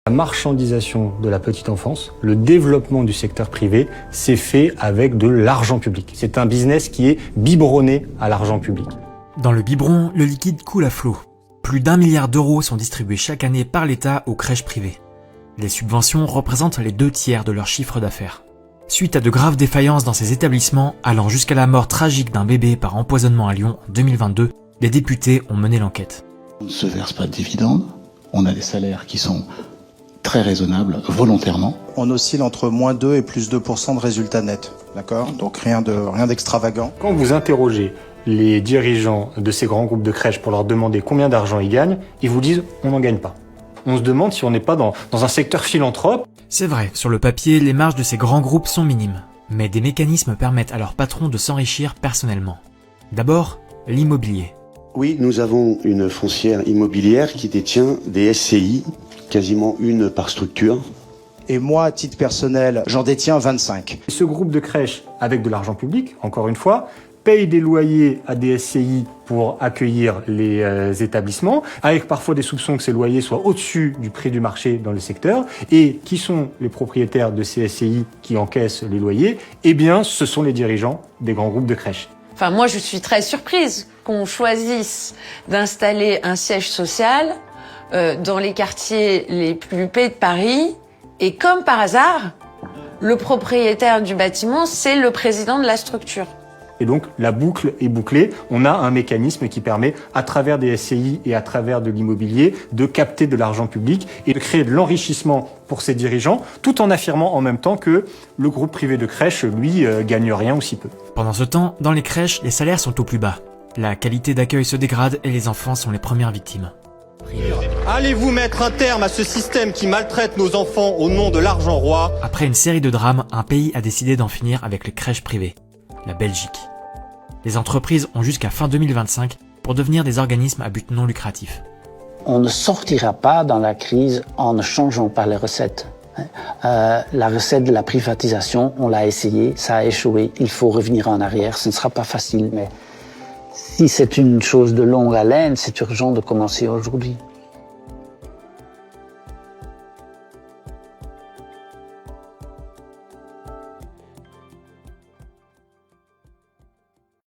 La marchandisation de la petite enfance, le développement du secteur privé, s'est fait avec de l'argent public. C'est un business qui est biberonné à l'argent public. Dans le biberon, le liquide coule à flot. Plus d'1 milliard d'euros sont distribués chaque année par l'État aux crèches privées. Les subventions représentent les 2/3 de leur chiffre d'affaires. Suite à de graves défaillances dans ces établissements, allant jusqu'à la mort tragique d'un bébé par empoisonnement à Lyon en 2022, les députés ont mené l'enquête. On ne se verse pas de dividendes, on a des salaires qui sont très raisonnables, volontairement. On oscille entre -2 et +2% de résultats nets, d'accord ? Donc rien d'extravagant. Quand vous interrogez les dirigeants de ces grands groupes de crèches pour leur demander combien d'argent ils gagnent, ils vous disent « on n'en gagne pas ». On se demande si on n'est pas dans un secteur philanthrope. C'est vrai, sur le papier, les marges de ces grands groupes sont minimes. Mais des mécanismes permettent à leurs patrons de s'enrichir personnellement. D'abord, l'immobilier. Oui, nous avons une foncière immobilière qui détient des SCI, quasiment une par structure. Et moi, à titre personnel, j'en détiens 25. Ce groupe de crèches, avec de l'argent public, encore une fois, paye des loyers à des SCI pour accueillir les établissements, avec parfois des soupçons que ces loyers soient au-dessus du prix du marché dans le secteur. Et qui sont les propriétaires de ces SCI qui encaissent les loyers? Eh bien, ce sont les dirigeants des grands groupes de crèches. Enfin, moi, je suis très surprise qu'on choisisse d'installer un siège social dans les quartiers les plus huppés de Paris. Et comme par hasard, le propriétaire du bâtiment, c'est le président de la structure. Et donc, la boucle est bouclée. On a un mécanisme qui permet, à travers des SCI et à travers de l'immobilier, de capter de l'argent public et de créer de l'enrichissement pour ses dirigeants, tout en affirmant en même temps que le groupe privé de crèche, lui, gagne rien ou si peu. Pendant ce temps, dans les crèches, les salaires sont au plus bas. La qualité d'accueil se dégrade et les enfants sont les premières victimes. Allez-vous mettre un terme à ce système qui maltraite nos enfants au nom de l'argent roi? Après une série de drames, un pays a décidé d'en finir avec les crèches privées. La Belgique. Les entreprises ont jusqu'à fin 2025 pour devenir des organismes à but non lucratif. On ne sortira pas dans la crise en ne changeant pas les recettes. La recette de la privatisation, on l'a essayé, ça a échoué. Il faut revenir en arrière, ce ne sera pas facile, mais si c'est une chose de longue haleine, c'est urgent de commencer aujourd'hui.